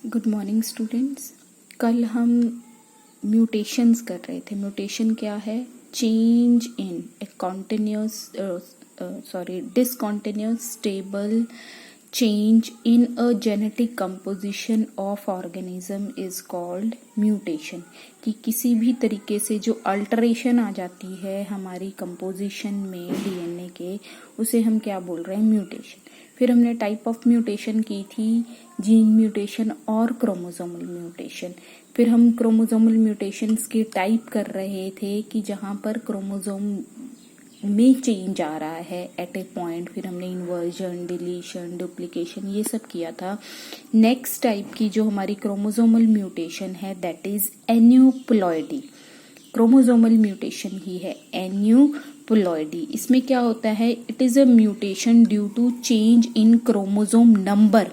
Good morning students. कल हम mutations कर रहे थे। म्यूटेशन क्या है? Change in a continuous discontinuous stable change in a genetic composition of organism is called mutation। कि किसी भी तरीके से जो अल्टरेशन आ जाती है हमारी कंपोजिशन में डीएनए के, उसे हम क्या बोल रहे हैं? म्यूटेशन। फिर हमने टाइप ऑफ म्यूटेशन की थी, जीन म्यूटेशन और क्रोमोसोमल म्यूटेशन। फिर हम क्रोमोसोमल म्यूटेशंस की टाइप कर रहे थे कि जहाँ पर क्रोमोसोम में चेंज आ रहा है एट ए पॉइंट। फिर हमने इन्वर्जन, डिलीशन, डुप्लीकेशन ये सब किया था। नेक्स्ट टाइप की जो हमारी क्रोमोसोमल म्यूटेशन है that is aneuploidy. Chromosomal mutation ही है एन्यूप्लॉइडी। इसमें क्या होता है? It is a mutation due to change in chromosome number.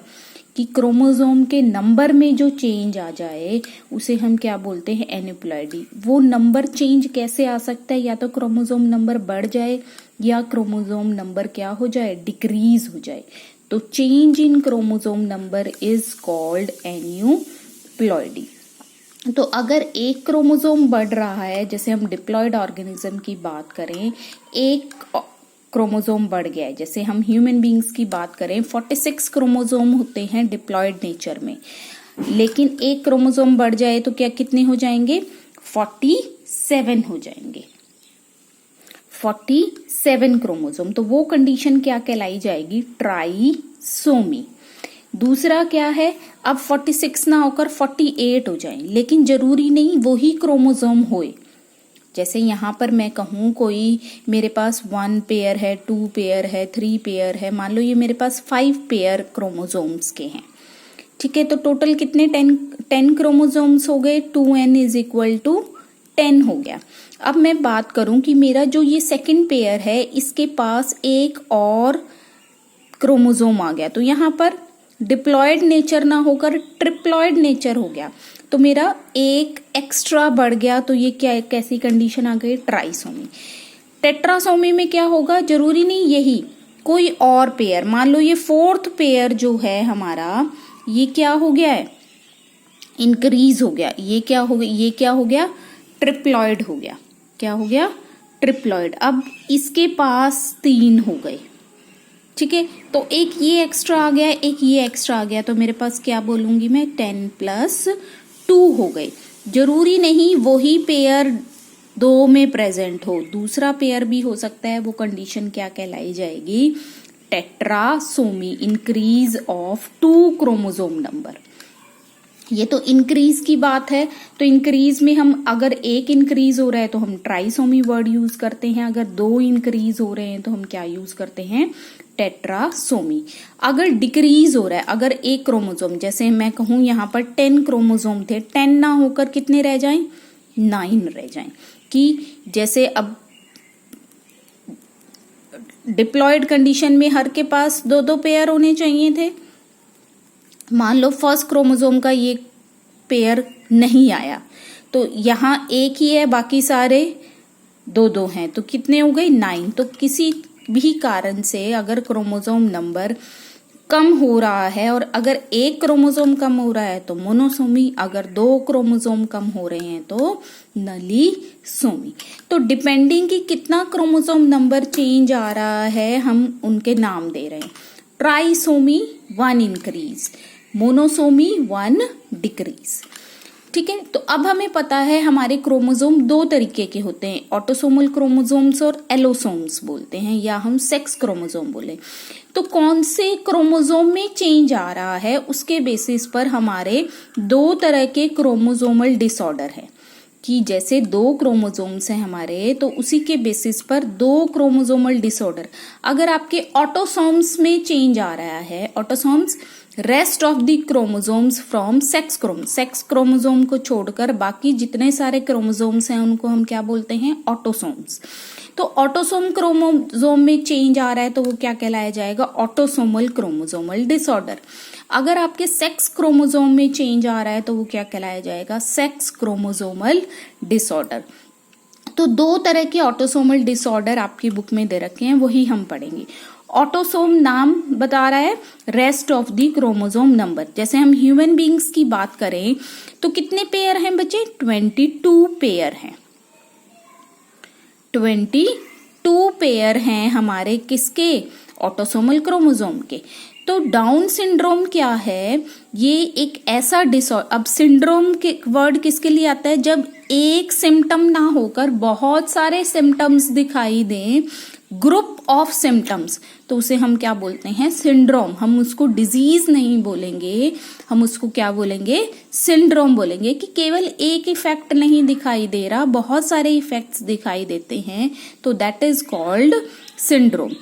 कि क्रोमोसोम के नंबर में जो चेंज आ जाए उसे हम क्या बोलते हैं? एन्यूप्लॉइडी। वो नंबर चेंज कैसे आ सकता है? या तो क्रोमोसोम नंबर बढ़ जाए या क्रोमोसोम नंबर क्या हो जाए? डिक्रीज हो जाए। तो change in chromosome number is called aneuploidy. तो अगर एक क्रोमोसोम बढ़ रहा है, जैसे हम डिप्लॉइड ऑर्गेनिज्म की बात करें, एक क्रोमोसोम बढ़ गया है, जैसे हम ह्यूमन बींग्स की बात करें 46 क्रोमोसोम होते हैं डिप्लॉइड नेचर में, लेकिन एक क्रोमोसोम बढ़ जाए तो क्या कितने हो जाएंगे? 47 हो जाएंगे। 47 क्रोमोसोम। तो वो कंडीशन क्या कहलाई जाएगी? ट्राइसोमी। दूसरा क्या है? अब 46 ना होकर 48 हो जाए, लेकिन जरूरी नहीं वही क्रोमोसोम होए। जैसे यहाँ पर मैं कहूँ कोई मेरे पास 1 पेयर है, 2 पेयर है, 3 पेयर है, मान लो ये मेरे पास 5 पेयर क्रोमोसोम्स के हैं, ठीक है। तो टोटल कितने 10 क्रोमोसोम्स हो गए। 2n इज इक्वल टू 10 हो गया। अब मैं बात करूं कि मेरा जो ये सेकंड पेयर है इसके पास एक और क्रोमोसोम आ गया, तो यहाँ पर डिप्लॉयड नेचर ना होकर ट्रिप्लॉयड नेचर हो गया, तो मेरा एक एक्स्ट्रा बढ़ गया। तो ये क्या, कैसी कंडीशन आ गई? ट्राइसोमी। टेट्रासोमी में क्या होगा? जरूरी नहीं यही, कोई और पेयर, मान लो ये 4th पेयर जो है हमारा, ये क्या हो गया है? इंक्रीज हो गया। ये क्या हो गया? ये क्या हो गया? ट्रिप्लॉयड हो गया। क्या हो गया? ट्रिप्लॉयड। अब इसके पास 3 हो गए, ठीक है। तो एक ये एक्स्ट्रा आ गया, एक ये एक्स्ट्रा आ गया, तो मेरे पास क्या बोलूंगी मैं? 10 + 2 हो गए। जरूरी नहीं वही पेयर 2 में प्रेजेंट हो, दूसरा पेयर भी हो सकता है। वो कंडीशन क्या कहलाई जाएगी? Tetrasomy, increase of 2 chromosome number. ये तो इंक्रीज की बात है। तो इंक्रीज में हम अगर एक इंक्रीज हो रहा है तो हम ट्राइसोमी वर्ड यूज करते हैं, अगर 2 इंक्रीज हो रहे हैं तो हम क्या यूज करते हैं? टेट्रासोमी। अगर डिक्रीज हो रहा है, अगर एक क्रोमोसोम, जैसे मैं कहूं यहाँ पर 10 क्रोमोसोम थे, 10 ना होकर कितने रह जाएं? 9 रह जाएं। कि जैसे अब डिप्लॉयड कंडीशन में हर के पास 2-2 पेयर होने चाहिए थे, मान लो फर्स्ट क्रोमोसोम का ये पेयर नहीं आया, तो यहाँ एक ही है, बाकी सारे 2-2 हैं, तो कितने हो गए? 9। तो किसी भी कारण से अगर क्रोमोसोम नंबर कम हो रहा है, और अगर एक क्रोमोसोम कम हो रहा है तो मोनोसोमी, अगर 2 क्रोमोसोम कम हो रहे हैं तो नलीसोमी। तो डिपेंडिंग कि कितना क्रोमोसोम नंबर चेंज आ रहा है हम उनके नाम दे रहे हैं। ट्राइसोमी 1 इंक्रीज, मोनोसोमी 1 डिक्रीज, ठीक है। तो अब हमें पता है हमारे क्रोमोसोम 2 तरीके के होते हैं, ऑटोसोमल क्रोमोसोम्स और एलोसोम्स बोलते हैं, या हम सेक्स क्रोमोसोम बोले। तो कौन से क्रोमोसोम में चेंज आ रहा है उसके बेसिस पर हमारे 2 तरह के क्रोमोसोमल डिसऑर्डर है। कि जैसे 2 क्रोमोसोम्स हैं हमारे, तो उसी के बेसिस पर 2 क्रोमोसोमल डिसऑर्डर। अगर आपके ऑटोसोम्स में चेंज आ रहा है, autosomes rest of the chromosomes from sex chromosome को छोड़कर बाकी जितने सारे क्रोमोसोम्स हैं उनको हम क्या बोलते हैं? ऑटोसोम्स। तो ऑटोसोम क्रोमोसोम में चेंज आ रहा है तो वो क्या कहलाया जाएगा? Autosomal chromosomal disorder. अगर आपके सेक्स क्रोमोसोम में चेंज आ रहा है तो वो क्या कहलाया जाएगा? Sex chromosomal disorder. तो 2 तरह के ऑटोसोमल डिसऑर्डर आपकी बुक में दे रखे हैं, वही हम पढ़ेंगे। ऑटोसोम नाम बता रहा है rest of the chromosome number. जैसे हम ह्यूमन बींग्स की बात करें तो कितने पेयर हैं बच्चे? 22 पेयर हैं। 22 पेयर हैं हमारे किसके? ऑटोसोमल क्रोमोसोम के। तो डाउन सिंड्रोम क्या है? ये एक ऐसा डिसऑर्डर, अब सिंड्रोम के वर्ड किसके लिए आता है? जब एक सिम्टम ना होकर बहुत सारे सिम्टम्स दिखाई दें, ग्रुप ऑफ सिम्टम्स, तो उसे हम क्या बोलते हैं? सिंड्रोम। हम उसको डिजीज नहीं बोलेंगे, हम उसको क्या बोलेंगे? सिंड्रोम बोलेंगे, कि केवल एक इफेक्ट नहीं दिखाई दे रहा, बहुत सारे इफेक्ट्स दिखाई देते हैं, तो दैट इज कॉल्ड सिंड्रोम।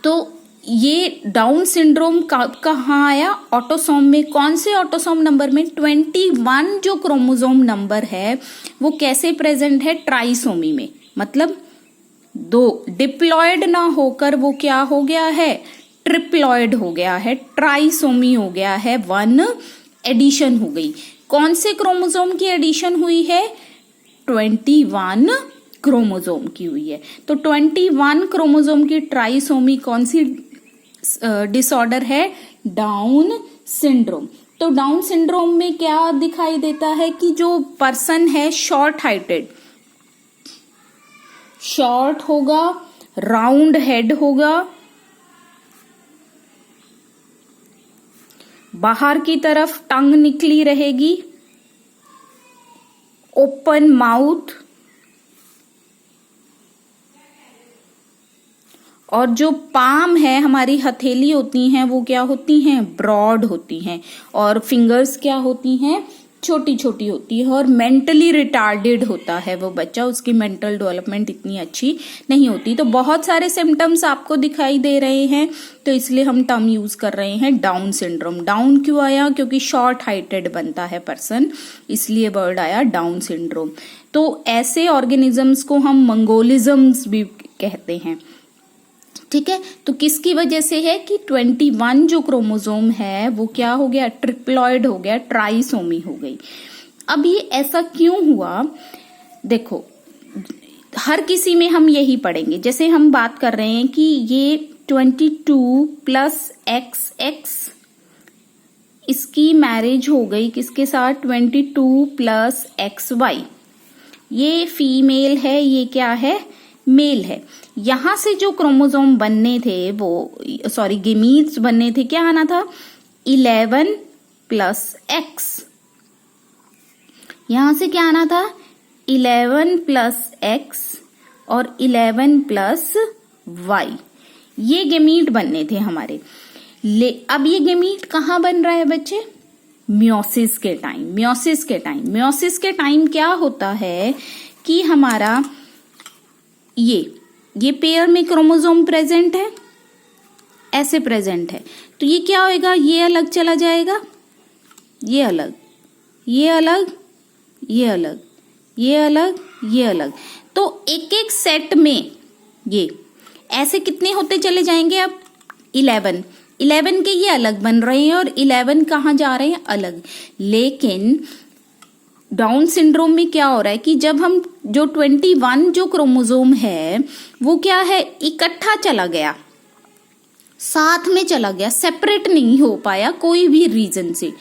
तो ये डाउन सिंड्रोम कहाँ आया? ऑटोसोम में। कौन से ऑटोसोम नंबर में? 21 जो क्रोमोसोम नंबर है वो कैसे प्रेजेंट है? ट्राइसोमी में। मतलब दो डिप्लॉयड ना होकर वो क्या हो गया है? ट्रिप्लॉयड हो गया है, ट्राइसोमी हो गया है, 1 एडिशन हो गई। कौन से क्रोमोसोम की एडिशन हुई है? 21 क्रोमोसोम की हुई है। तो 21 क्रोमोसोम की ट्राइसोमी कौन सी डिसऑर्डर है? Down syndrome. तो डाउन सिंड्रोम में क्या दिखाई देता है कि जो पर्सन है शॉर्ट हाइटेड, शॉर्ट होगा, राउंड हेड होगा, बाहर की तरफ टंग निकली रहेगी, ओपन माउथ, और जो पाम है, हमारी हथेली होती हैं, वो क्या होती हैं? ब्रॉड होती हैं, और फिंगर्स क्या होती हैं? छोटी छोटी होती है। और मेंटली रिटार्डेड होता है वो बच्चा, उसकी मेंटल डेवलपमेंट इतनी अच्छी नहीं होती। तो बहुत सारे सिम्टम्स आपको दिखाई दे रहे हैं, तो इसलिए हम टर्म यूज कर रहे हैं डाउन सिंड्रोम। डाउन क्यों आया? क्योंकि शॉर्ट हाइटेड बनता है पर्सन, इसलिए वर्ड आया डाउन सिंड्रोम। तो ऐसे ऑर्गेनिजम्स को हम मंगोलिज्म्स भी कहते हैं। ठीक है, तो किसकी वजह से है? कि 21 जो क्रोमोसोम है वो क्या हो गया? ट्रिप्लॉयड हो गया, ट्राइसोमी हो गई। अब ये ऐसा क्यों हुआ? देखो, हर किसी में हम यही पढ़ेंगे। जैसे हम बात कर रहे हैं कि ये 22 प्लस XX, इसकी मैरिज हो गई किसके साथ? 22 प्लस XY। ये फीमेल है, ये क्या है? मेल है। यहां से जो क्रोमोसोम बनने थे वो गेमीट्स बनने थे, क्या आना था? 11 प्लस X। यहां से क्या आना था? 11 प्लस X और 11 प्लस Y। ये गेमीट बनने थे हमारे। अब ये गेमीट कहाँ बन रहा है बच्चे? मियोसिस के टाइम। मियोसिस के टाइम क्या होता है कि हमारा ये पेयर में क्रोमोसोम प्रेजेंट है, ऐसे प्रेजेंट है, तो ये क्या होएगा? ये अलग चला जाएगा, ये अलग, ये अलग, ये अलग, ये अलग, ये अलग। तो एक एक सेट में ये ऐसे कितने होते चले जाएंगे? अब 11 के ये अलग बन रहे हैं और 11 कहाँ जा रहे हैं? अलग। लेकिन डाउन सिंड्रोम में क्या हो रहा है कि जब हम जो 21 जो क्रोमोसोम है वो क्या है? इकट्ठा चला गया, साथ में चला गया, सेपरेट नहीं हो पाया कोई भी रीजन से,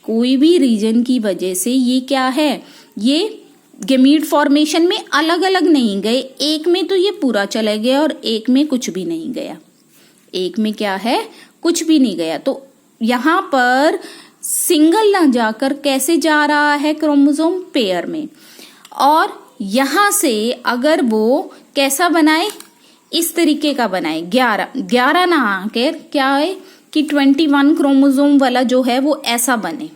कोई भी रीजन की वजह से ये क्या है? ये गेमीट फॉर्मेशन में अलग अलग नहीं गए। एक में तो ये पूरा चला गया और एक में कुछ भी नहीं गया। एक में क्या है? कुछ भी नहीं गया। तो यहां पर सिंगल ना जाकर कैसे जा रहा है? क्रोमोसोम पेयर में। और यहां से अगर वो कैसा बनाए? इस तरीके का बनाए, 11 ना आकर क्या है कि 21 क्रोमोसोम वाला जो है वो ऐसा बने।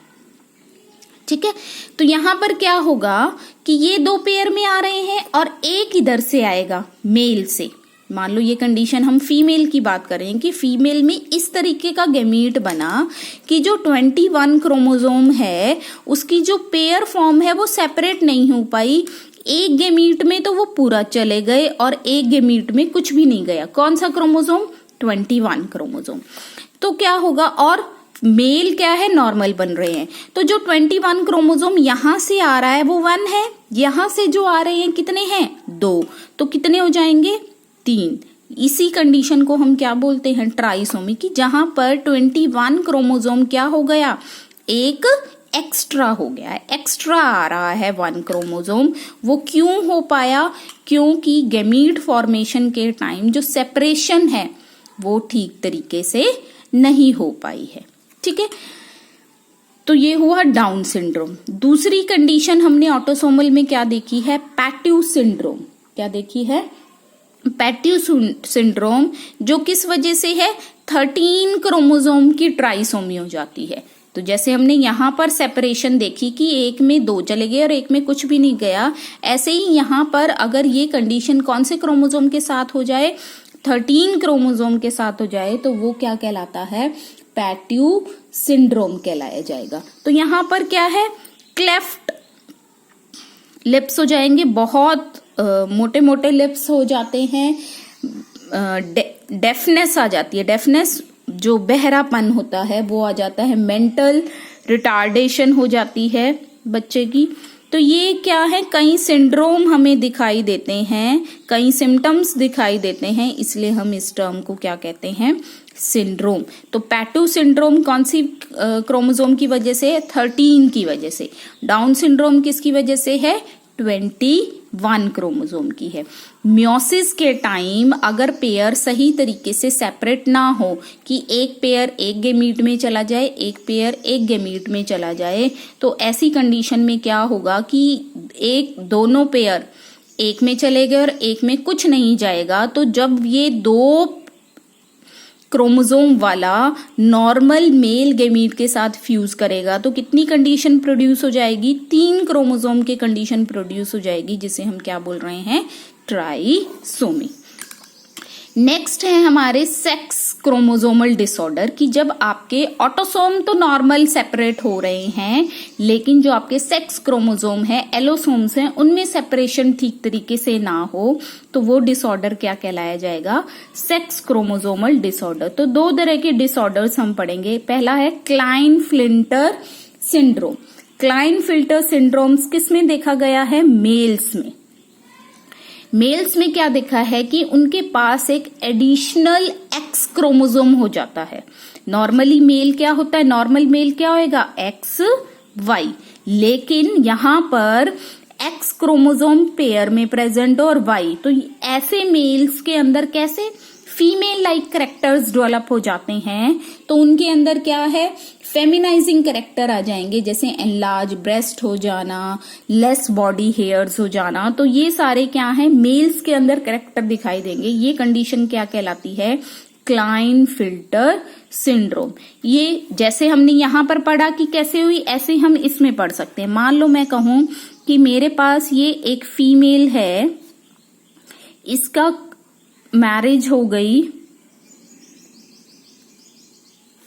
ठीक है, तो यहां पर क्या होगा कि ये 2 पेयर में आ रहे हैं और एक इधर से आएगा मेल से। मान लो ये कंडीशन हम फीमेल की बात कर रहे हैं कि फीमेल में इस तरीके का गेमीट बना कि जो 21 क्रोमोसोम है उसकी जो पेयर फॉर्म है वो सेपरेट नहीं हो पाई। एक गेमीट में तो वो पूरा चले गए और एक गेमीट में कुछ भी नहीं गया। कौन सा क्रोमोसोम? 21 क्रोमोसोम। तो क्या होगा? और मेल क्या है? नॉर्मल बन रहे हैं। तो जो 21 क्रोमोसोम यहां से आ रहा है वो 1 है, यहां से जो आ रहे हैं कितने हैं? 2। तो कितने हो जाएंगे? 3। इसी कंडीशन को हम क्या बोलते हैं, ट्राइसोमी, की जहां पर 21 क्रोमोसोम क्या हो गया, एक एक्स्ट्रा हो गया है, एक्स्ट्रा आ रहा है 1 क्रोमोसोम। वो क्यों हो पाया, क्योंकि गैमीट फॉर्मेशन के टाइम जो सेपरेशन है वो ठीक तरीके से नहीं हो पाई है। ठीक है, तो ये हुआ डाउन सिंड्रोम। दूसरी कंडीशन हमने ऑटोसोमल में क्या देखी है, पैट्यू सिंड्रोम। क्या देखी है, पैट्यू सिंड्रोम, जो किस वजह से है, 13 क्रोमोसोम की ट्राइसोमी हो जाती है। तो जैसे हमने यहां पर सेपरेशन देखी कि एक में 2 चले गए और एक में कुछ भी नहीं गया, ऐसे ही यहां पर अगर ये कंडीशन कौन से क्रोमोसोम के साथ हो जाए, 13 क्रोमोसोम के साथ हो जाए, तो वो क्या कहलाता है, पैट्यू सिंड्रोम कहलाया जाएगा। तो यहां पर क्या है, क्लेफ्ट लिप्स हो जाएंगे, बहुत मोटे मोटे लिप्स हो जाते हैं, डेफनेस आ जाती है, डेफनेस जो बहरापन होता है वो आ जाता है, मेंटल रिटार्डेशन हो जाती है बच्चे की। तो ये क्या है, कई सिंड्रोम हमें दिखाई देते हैं, कई सिम्टम्स दिखाई देते हैं, इसलिए हम इस टर्म को क्या कहते हैं, सिंड्रोम। तो पैट्यू सिंड्रोम कौन सी क्रोमोसोम की वजह से है, 13 की वजह से। डाउन सिंड्रोम किसकी वजह से है, 21 क्रोमोसोम की है। मियोसिस के टाइम अगर पेयर सही तरीके से सेपरेट ना हो, कि एक पेयर एक गैमीट में चला जाए, एक पेयर एक गैमीट में चला जाए, तो ऐसी कंडीशन में क्या होगा कि दोनों पेयर एक में चले गए और एक में कुछ नहीं जाएगा। तो जब ये 2 क्रोमोसोम वाला नॉर्मल मेल गैमीट के साथ फ्यूज करेगा तो कितनी कंडीशन प्रोड्यूस हो जाएगी, 3 क्रोमोसोम की कंडीशन प्रोड्यूस हो जाएगी, जिसे हम क्या बोल रहे हैं, ट्राइसोमी। नेक्स्ट है हमारे सेक्स क्रोमोसोमल डिसऑर्डर, कि जब आपके ऑटोसोम तो नॉर्मल सेपरेट हो रहे हैं, लेकिन जो आपके सेक्स क्रोमोसोम है, एलोसोम्स हैं, उनमें सेपरेशन ठीक तरीके से ना हो, तो वो डिसऑर्डर क्या कहलाया जाएगा, सेक्स क्रोमोसोमल डिसऑर्डर। तो 2 तरह के डिसऑर्डर्स हम पढ़ेंगे। पहला है क्लाइन-फिल्टर सिंड्रोम। क्लाइन-फिल्टर सिंड्रोम्स किस में देखा गया है, मेल्स में। मेल्स में क्या देखा है कि उनके पास एक एडिशनल एक्स क्रोमोसोम हो जाता है। नॉर्मली मेल क्या होता है, नॉर्मल मेल क्या होएगा, एक्स वाई, लेकिन यहां पर एक्स क्रोमोसोम पेयर में प्रेजेंट और वाई, तो ऐसे मेल्स के अंदर कैसे फीमेल लाइक कैरेक्टर्स डेवलप हो जाते हैं। तो उनके अंदर क्या है, फेमिनाइजिंग कैरेक्टर आ जाएंगे, जैसे एनलार्ज ब्रेस्ट हो जाना, लेस बॉडी हेयर्स हो जाना। तो ये सारे क्या है, मेल्स के अंदर कैरेक्टर दिखाई देंगे। ये कंडीशन क्या कहलाती है, क्लाइन-फिल्टर सिंड्रोम। ये जैसे हमने यहां पर पढ़ा कि कैसे हुई, ऐसे हम इसमें पढ़ सकते हैं। मान लो मैं कहूं कि मेरे पास ये एक फीमेल है, इसका मैरिज हो गई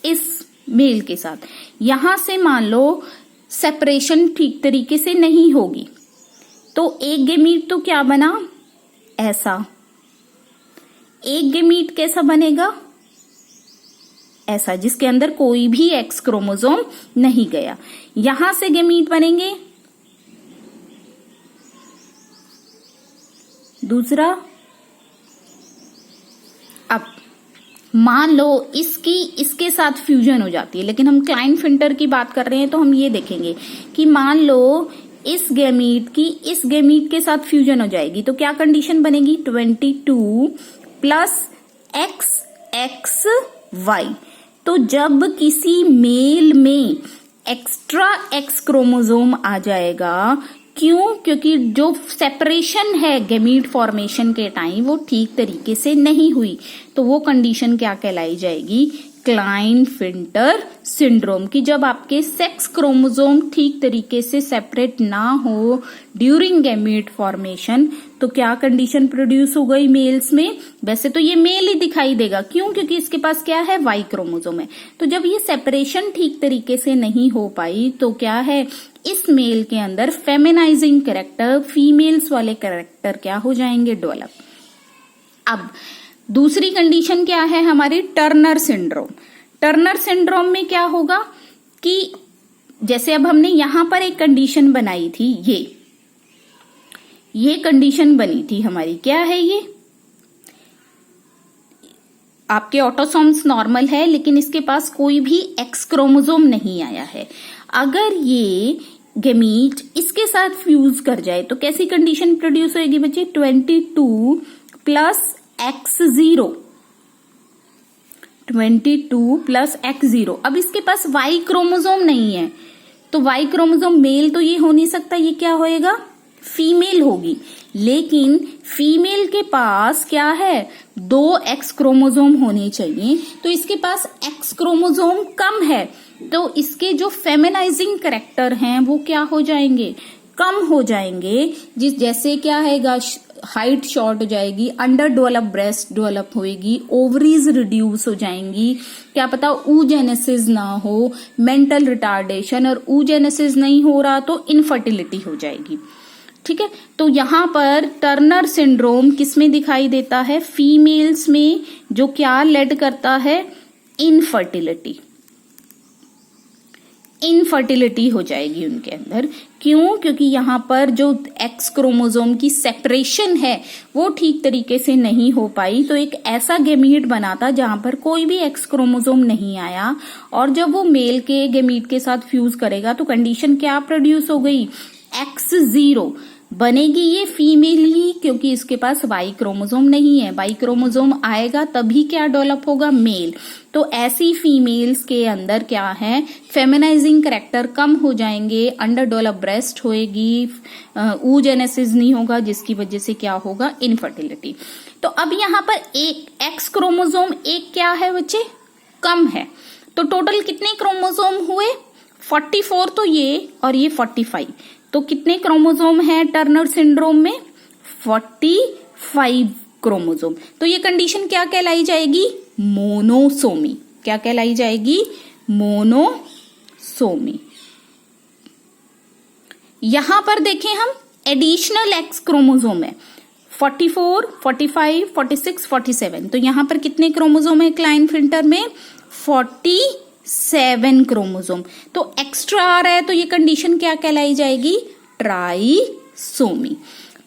इस मेल के साथ, यहां से मान लो सेपरेशन ठीक तरीके से नहीं होगी, तो एक गैमीट तो क्या बना, ऐसा। एक गैमीट कैसा बनेगा, ऐसा, जिसके अंदर कोई भी एक्स क्रोमोसोम नहीं गया। यहां से गैमीट बनेंगे दूसरा। अब मान लो इसके साथ फ्यूजन हो जाती है, लेकिन हम क्लाइन-फिल्टर की बात कर रहे हैं, तो हम ये देखेंगे कि मान लो इस गैमीट की इस गैमीट के साथ फ्यूजन हो जाएगी, तो क्या कंडीशन बनेगी, 22 प्लस एक्स एक्स वाई। तो जब किसी मेल में एक्स्ट्रा एक्स क्रोमोसोम आ जाएगा, क्यों, क्योंकि जो सेपरेशन है गैमीट फॉर्मेशन के टाइम वो ठीक तरीके से नहीं हुई, तो वो कंडीशन क्या कहलाई जाएगी, क्लाइन-फिल्टर सिंड्रोम, की जब आपके सेक्स क्रोमोसोम ठीक तरीके से सेपरेट ना हो ड्यूरिंग गैमीट फॉर्मेशन, तो क्या कंडीशन प्रोड्यूस हो गई मेल्स में। वैसे तो ये मेल ही दिखाई देगा, क्यों, क्योंकि इसके पास क्या है, वाई क्रोमोसोम है। तो जब ये सेपरेशन ठीक तरीके से नहीं हो पाई, तो क्या है, इस मेल के अंदर फेमिनाइजिंग कैरेक्टर, फीमेल्स वाले कैरेक्टर क्या हो जाएंगे, डेवलप। अब दूसरी कंडीशन क्या है हमारी, टर्नर सिंड्रोम। टर्नर सिंड्रोम में क्या होगा कि जैसे अब हमने यहां पर एक कंडीशन बनाई थी, ये कंडीशन बनी थी हमारी, क्या है आपके ऑटोसोम्स नॉर्मल है लेकिन इसके पास कोई भी एक्स क्रोमोसोम नहीं आया है। अगर ये गैमीट इसके साथ फ्यूज कर जाए तो कैसी कंडीशन प्रोड्यूस होगी बच्चे? 22 प्लस x0, 22 प्लस x0। अब इसके पास वाई क्रोमोसोम नहीं है तो वाई क्रोमोसोम मेल तो ये हो नहीं सकता, ये क्या होएगा? फीमेल होगी। लेकिन फीमेल के पास क्या है? 2 एक्स क्रोमोसोम होने चाहिए, तो इसके पास एक्स क्रोमोसोम कम है, तो इसके जो फेमिनाइजिंग कैरेक्टर हैं वो क्या हो जाएंगे? कम हो जाएंगे। जैसे क्या है, हाइट शॉर्ट हो जाएगी, अंडर डेवलप ब्रेस्ट डेवलप होएगी, ओवरीज रिड्यूस हो जाएंगी, क्या पता ऊजेनेसिस ना हो, मेंटल रिटार्डेशन, और ऊजेनेसिस नहीं हो रहा तो इनफर्टिलिटी हो जाएगी। ठीक है, तो यहां पर टर्नर सिंड्रोम किसमें दिखाई देता है? फीमेल्स में, जो क्या लेड करता है? इनफर्टिलिटी हो जाएगी उनके अंदर। क्यों? क्योंकि यहाँ पर जो एक्स क्रोमोसोम की सेपरेशन है वो ठीक तरीके से नहीं हो पाई, तो एक ऐसा गैमीट बना था जहां पर कोई भी एक्स क्रोमोसोम नहीं आया, और जब वो मेल के गैमीट के साथ फ्यूज करेगा तो कंडीशन क्या प्रोड्यूस हो गई? x0 बनेगी। ये फीमेल ही, क्योंकि इसके पास वाई क्रोमोसोम नहीं है। वाई क्रोमोसोम आएगा तभी क्या डेवलप होगा? मेल। तो ऐसी फीमेल्स के अंदर क्या है? फेमिनाइजिंग कैरेक्टर कम हो जाएंगे, अंडर डेवलप ब्रेस्ट होएगी, ऊजेनेसिस नहीं होगा, जिसकी वजह से क्या होगा? इनफर्टिलिटी। तो अब यहाँ पर एक एक्स क्रोमोसोम एक क्या है बच्चे? कम है। तो टोटल कितने क्रोमोसोम हुए? 44 तो ये, और ये 45, तो कितने क्रोमोसोम है टर्नर सिंड्रोम में? 45 क्रोमोसोम। तो ये कंडीशन क्या कहलाई जाएगी? मोनोसोमी। क्या कहलाई जाएगी? मोनोसोमी। यहां पर देखें हम, एडिशनल एक्स क्रोमोसोम है 44, 45, 46, 47। तो यहां पर कितने क्रोमोसोम है क्लाइनफिल्टर में? 47 क्रोमोसोम। तो एक्स्ट्रा आ रहा है, तो ये कंडीशन क्या कहलाई जाएगी? ट्राइसोमी।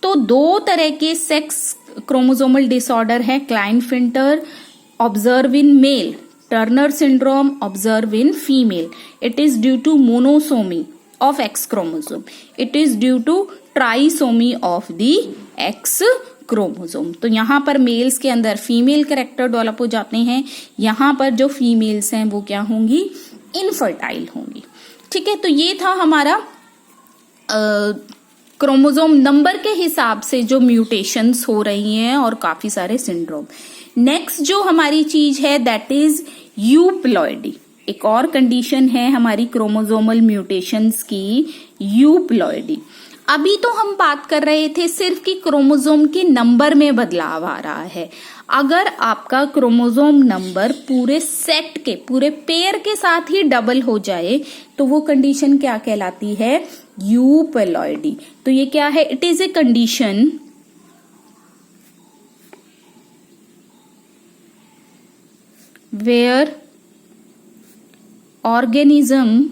तो 2 तरह के सेक्स क्रोमोसोमल डिसऑर्डर है Klinefelter, observe in male, Turner syndrome observe in female. It is due to monosomy of X chromosome, it is due to trisomy of the X chromosome. तो यहां पर मेल्स के अंदर female character develop हो जाते हैं, यहां पर जो फीमेल्स हैं वो क्या होंगी? इनफर्टाइल होंगी। ठीक है, तो ये था हमारा क्रोमोसोम नंबर के हिसाब से जो म्यूटेशंस हो रही हैं और काफी सारे सिंड्रोम। नेक्स्ट जो हमारी चीज है दैट इज यूप्लॉइडी। एक और कंडीशन है हमारी क्रोमोसोमल म्यूटेशंस की, यूप्लॉइडी। अभी तो हम बात कर रहे थे सिर्फ कि क्रोमोसोम के नंबर में बदलाव आ रहा है। अगर आपका क्रोमोसोम नंबर पूरे सेट के, पूरे पेयर के साथ ही डबल हो जाए तो वो कंडीशन क्या कहलाती है? यूप्लॉइडी। तो ये क्या है? It is a condition where organism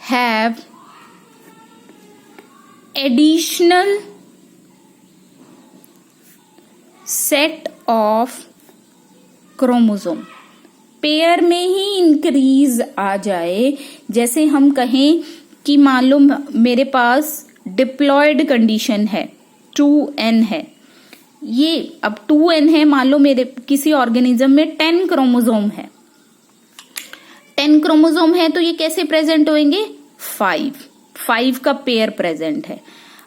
have additional set of chromosome, pair में ही इंक्रीज आ जाए। जैसे हम कहें कि मान लो मेरे पास डिप्लॉयड कंडीशन है, 2n है, ये अब 2n है, मान लो मेरे किसी ऑर्गेनिज्म में 10 क्रोमोसोम है, 10 क्रोमोसोम है, तो ये कैसे प्रेजेंट होंगे? 5 का पेयर प्रेजेंट है।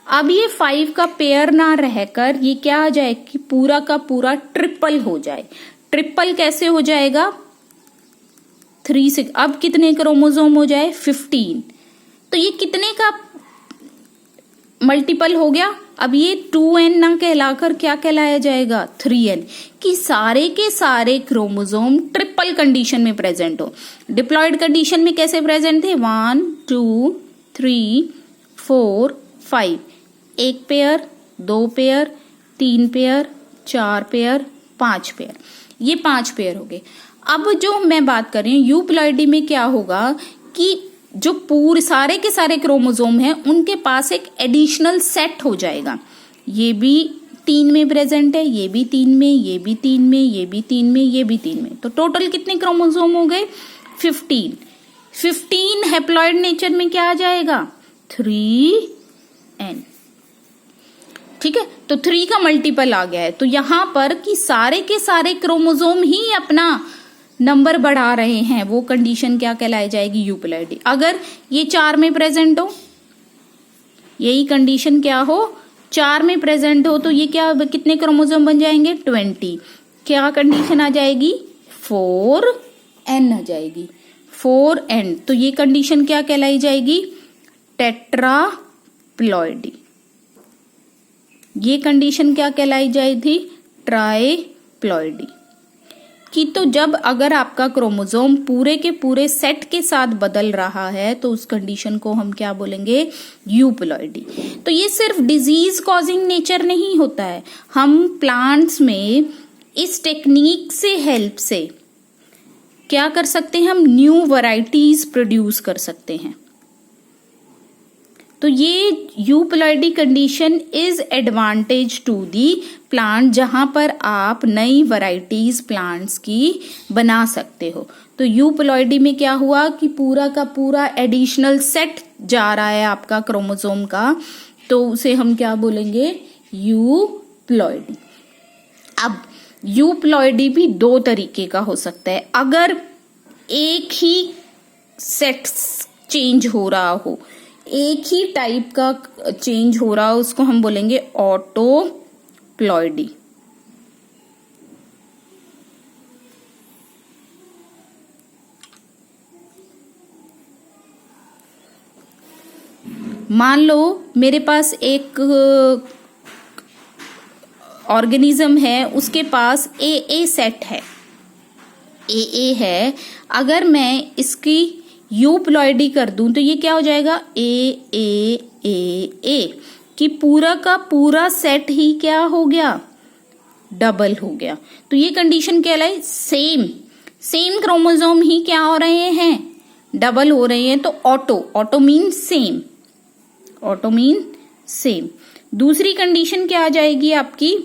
अब ये 5 का पेयर ना रहकर ये क्या आ जाए कि पूरा का पूरा ट्रिपल हो जाए। ट्रिपल कैसे हो जाएगा? 3, 6। अब कितने क्रोमोसोम हो जाए? 15। तो ये कितने का मल्टीपल हो गया? अब ये 2n ना कहलाकर क्या कहलाया जाएगा? 3n। कि सारे के सारे क्रोमोसोम ट्रिपल कंडीशन में प्रेजेंट हो। डिप्लॉयड कंडीशन में कैसे प्रेजेंट थे? 1, 2, 3, 4, 5। 1 pair, 2 pair, 3 pair, 4 pair, 5 pair. ये 5 पेयर हो गए। अब जो मैं बात कर रही हूँ यूप्लॉइडी में क्या होगा कि जो पूरे सारे के सारे क्रोमोसोम हैं उनके पास एक एडिशनल सेट हो जाएगा। ये भी 3 में प्रेजेंट है, ये भी 3 में, ये भी 3 में, ये भी 3 में, ये भी 3 में, तो टोटल कितने क्रोमोसोम हो गए? 15। 15 हैप्लॉइड नेचर में क्या आ जाएगा? 3n। ठीक है, तो 3 का मल्टीपल आ गया है। तो यहां पर कि सारे के सारे क्रोमोसोम ही अपना नंबर बढ़ा रहे हैं, वो कंडीशन क्या कहलाई जाएगी? यूप्लॉइडी। अगर ये 4 में प्रेजेंट हो, यही कंडीशन क्या हो, 4 में प्रेजेंट हो, तो ये क्या, कितने क्रोमोसोम बन जाएंगे? 20। क्या कंडीशन आ जाएगी? 4n आ जाएगी, 4n। तो ये कंडीशन क्या कहलाई जाएगी? टेट्राप्लॉइडी। ये कंडीशन क्या कहलाई जाए थी? ट्राइप्लॉइडी। कि तो जब अगर आपका क्रोमोसोम पूरे के पूरे सेट के साथ बदल रहा है तो उस कंडीशन को हम क्या बोलेंगे? यूप्लॉइडी। तो ये सिर्फ डिजीज कॉजिंग नेचर नहीं होता है, हम प्लांट्स में इस टेक्निक से हेल्प से क्या कर सकते हैं? हम न्यू वैरायटीज प्रोड्यूस कर सकते हैं। तो ये euploidy condition is advantage to the plant, जहां पर आप नई वैरायटीज प्लांट्स की बना सकते हो। तो यूप्लॉइडी में क्या हुआ कि पूरा का पूरा एडिशनल सेट जा रहा है आपका क्रोमोसोम का, तो उसे हम क्या बोलेंगे? यूप्लॉइडी। अब यूप्लॉइडी भी 2 तरीके का हो सकता है। अगर एक ही सेट चेंज हो रहा हो, एक ही टाइप का चेंज हो रहा हो, उसको हम बोलेंगे ऑटोप्लॉइडी। मान लो मेरे पास एक ऑर्गेनिज्म है, उसके पास ए सेट है, ए है। अगर मैं इसकी यूप्लॉइडी कर दूं तो ये क्या हो जाएगा? ए कि पूरा का पूरा सेट ही क्या हो गया? डबल हो गया। तो ये कंडीशन क्या है? सेम क्रोमोसोम ही क्या हो रहे हैं? डबल हो रहे हैं। तो auto mean same, auto mean same. दूसरी कंडीशन क्या आ जाएगी आपकी?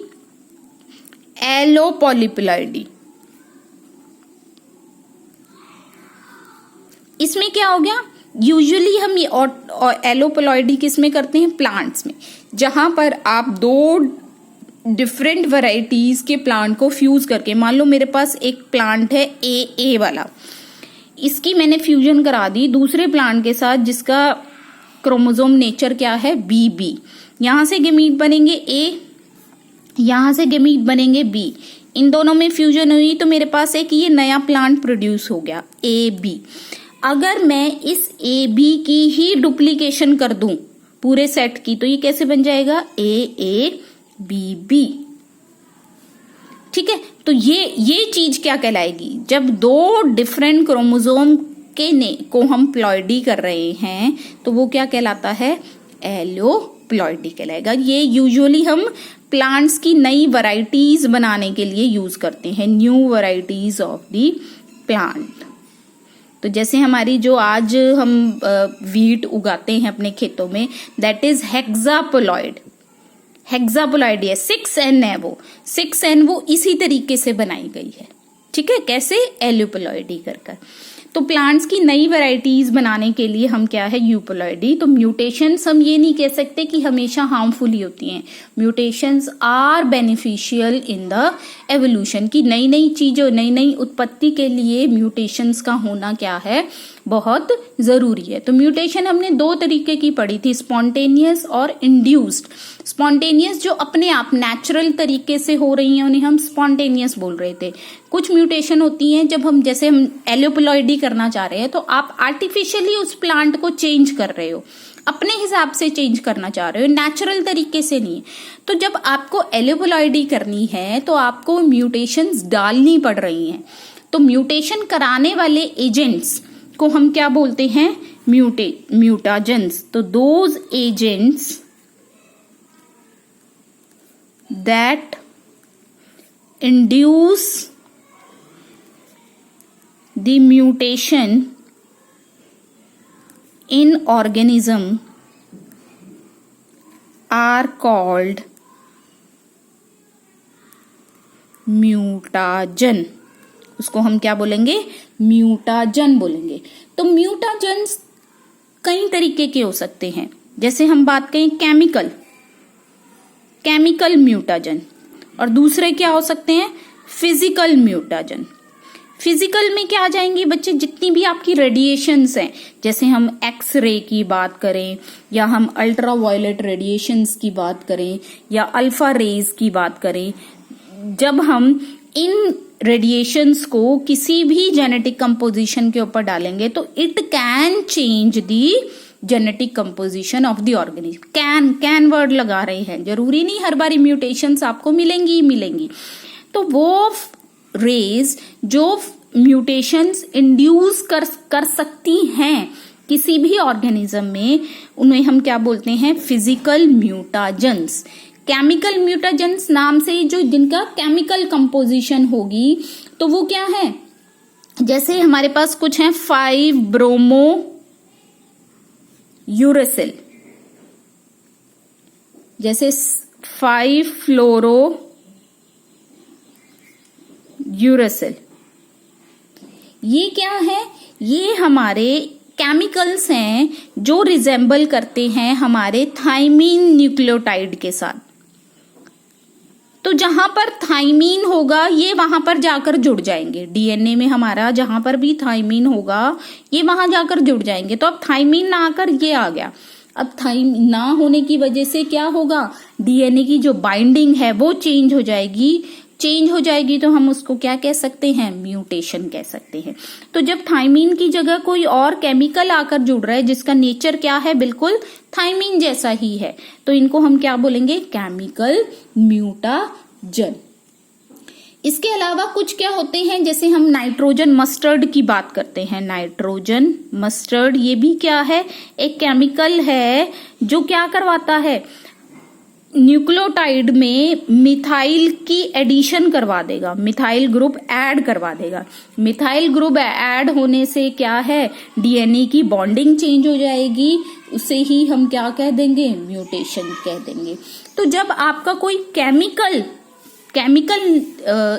एलोपॉलीप्लॉइडी। इसमें क्या हो गया? यूजुअली हम ये एलोपॉलीडी किस में करते हैं? प्लांट्स में, जहां पर आप 2 डिफरेंट वैरायटीज के प्लांट को फ्यूज करके, मान लो मेरे पास एक प्लांट है ए वाला, इसकी मैंने फ्यूजन करा दी दूसरे प्लांट के साथ जिसका क्रोमोसोम नेचर क्या है? बी। यहां से गेमीट बनेंगे ए, यहां से गेमीट बनेंगे बी, इन दोनों में फ्यूजन हुई तो मेरे पास एक ये नया प्लांट प्रोड्यूस हो गया ए बी। अगर मैं इस ए बी की ही डुप्लीकेशन कर दूं पूरे सेट की, तो ये कैसे बन जाएगा? A B. ठीक है, तो ये चीज क्या कहलाएगी? जब 2 डिफरेंट क्रोमोसोम को हम प्लॉइडी कर रहे हैं तो वो क्या कहलाता है? एलोप्लॉइडी कहलाएगा। ये यूजुअली हम प्लांट्स की नई वैरायटीज बनाने के लिए यूज करते हैं, new varieties of the plant. तो जैसे हमारी जो आज हम वीट उगाते हैं अपने खेतों में, दैट इज हेक्सापोलॉइड। हेक्सापोलॉइड है, 6n है वो, 6n वो इसी तरीके से बनाई गई है। ठीक है, कैसे? एलोप्लॉइडी कर। तो प्लांट्स की नई वैरायटीज बनाने के लिए हम क्या है? यूप्लॉइडी। तो म्यूटेशंस हम ये नहीं कह सकते कि हमेशा हार्मफुल ही होती हैं। Mutations are beneficial in the evolution, की नई चीजों, नई उत्पत्ति के लिए म्यूटेशंस का होना क्या है? बहुत जरूरी है। तो म्यूटेशन हमने 2 तरीके की पढ़ी थी, स्पॉन्टेनियस और इंड्यूस्ड। स्पॉन्टेनियस जो अपने आप नेचुरल तरीके से हो रही हैं उन्हें हम स्पॉन्टेनियस बोल रहे थे। कुछ म्यूटेशन होती हैं जब हम, जैसे हम एलोप्लॉइडी करना चाह रहे हैं तो आप आर्टिफिशियली उस प्लांट को चेंज कर रहे हो, अपने हिसाब से चेंज करना चाह रहे हो, नेचुरल तरीके से नहीं। तो जब आपको एलोप्लॉइडी करनी है तो आपको म्यूटेशंस डालनी पड़ रही हैं। तो म्यूटेशन कराने वाले एजेंट्स को हम क्या बोलते हैं? म्यूटाजेंस। तो those agents that induce the mutation in organism are called mutagen, उसको हम क्या बोलेंगे, म्यूटाजन बोलेंगे। तो म्यूटाजन कई तरीके के हो सकते हैं, जैसे हम बात करें केमिकल म्यूटाजन, और दूसरे क्या हो सकते हैं, फिजिकल म्यूटाजन। फिजिकल में क्या आ जाएंगी बच्चे, जितनी भी आपकी रेडिएशंस हैं, जैसे हम एक्सरे की बात करें, या हम अल्ट्रावायलेट रेडिएशंस की बात करें, या अल्फा रेज की बात करें, जब हम इन रेडिएशंस को किसी भी जेनेटिक कंपोजिशन के ऊपर डालेंगे तो it can change the genetic composition of the organism. Can word लगा रहे हैं, जरूरी नहीं हर बारी म्यूटेशंस आपको मिलेंगी ही मिलेंगी। तो वो रेज जो म्यूटेशंस इंड्यूस कर सकती हैं किसी भी ऑर्गेनिज्म में, उन्हें हम क्या बोलते हैं, फिजिकल म्यूटाजेंस। केमिकल म्यूटाजेंस नाम से जो जिनका केमिकल कंपोजिशन होगी, तो वो क्या है, जैसे हमारे पास कुछ है 5-ब्रोमो यूरेसिल, जैसे 5-फ्लोरो यूरेसिल, ये क्या है, ये हमारे केमिकल्स हैं जो रिजेंबल करते हैं हमारे थाइमीन न्यूक्लियोटाइड के साथ। तो जहां पर थाइमीन होगा ये वहां पर जाकर जुड़ जाएंगे, डीएनए में हमारा जहां पर भी थाइमीन होगा ये वहां जाकर जुड़ जाएंगे। तो अब थाइमीन ना आकर ये आ गया, अब थाइमीन ना होने की वजह से क्या होगा, डीएनए की जो बाइंडिंग है वो चेंज हो जाएगी। चेंज हो जाएगी तो हम उसको क्या कह सकते हैं, म्यूटेशन कह सकते हैं। तो जब थाइमीन की जगह कोई और केमिकल आकर जुड़ रहा है जिसका नेचर क्या है, बिल्कुल थाइमीन जैसा ही है, तो इनको हम क्या बोलेंगे, केमिकल म्यूटाजन। इसके अलावा कुछ क्या होते हैं, जैसे हम नाइट्रोजन मस्टर्ड की बात करते हैं, नाइट्रोजन मस्टर्ड, ये भी क्या है, एक केमिकल है जो क्या करवाता है, न्यूक्लियोटाइड में मिथाइल की एडिशन करवा देगा, मिथाइल ग्रुप ऐड करवा देगा। मिथाइल ग्रुप ऐड होने से क्या है, डीएनए की बॉन्डिंग चेंज हो जाएगी, उसे ही हम क्या कह देंगे, म्यूटेशन कह देंगे। तो जब आपका कोई केमिकल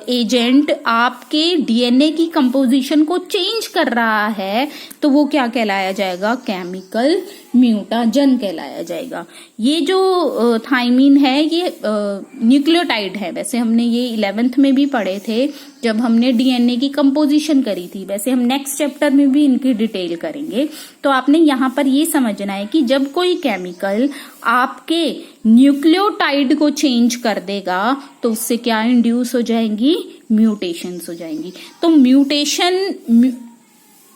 एजेंट आपके डीएनए की कंपोजिशन को चेंज कर रहा है तो वो क्या कहलाया जाएगा, केमिकल म्यूटाजन कहलाया जाएगा। ये जो थाइमीन है ये न्यूक्लियोटाइड है, वैसे हमने ये 11th में भी पढ़े थे जब हमने डीएनए की कंपोजिशन करी थी, वैसे हम नेक्स्ट चैप्टर में भी इनकी डिटेल करेंगे। तो आपने यहाँ पर ये समझना है कि जब कोई केमिकल आपके न्यूक्लियोटाइड को चेंज कर देगा तो उससे क्या इंड्यूस हो जाएंगी, म्यूटेशंस हो जाएंगी। तो म्यूटेशन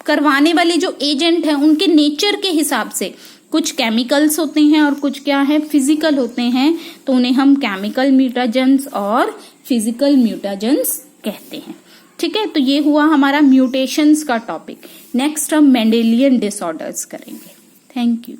करवाने वाले जो एजेंट हैं उनके नेचर के हिसाब से कुछ केमिकल्स होते हैं और कुछ क्या है, फिजिकल होते हैं, तो उन्हें हम केमिकल म्यूटाजेंस और फिजिकल म्यूटाजेंस कहते हैं। ठीक है, तो ये हुआ हमारा म्यूटेशंस का टॉपिक। नेक्स्ट हम मेंडेलियन डिसऑर्डर्स करेंगे। Thank you.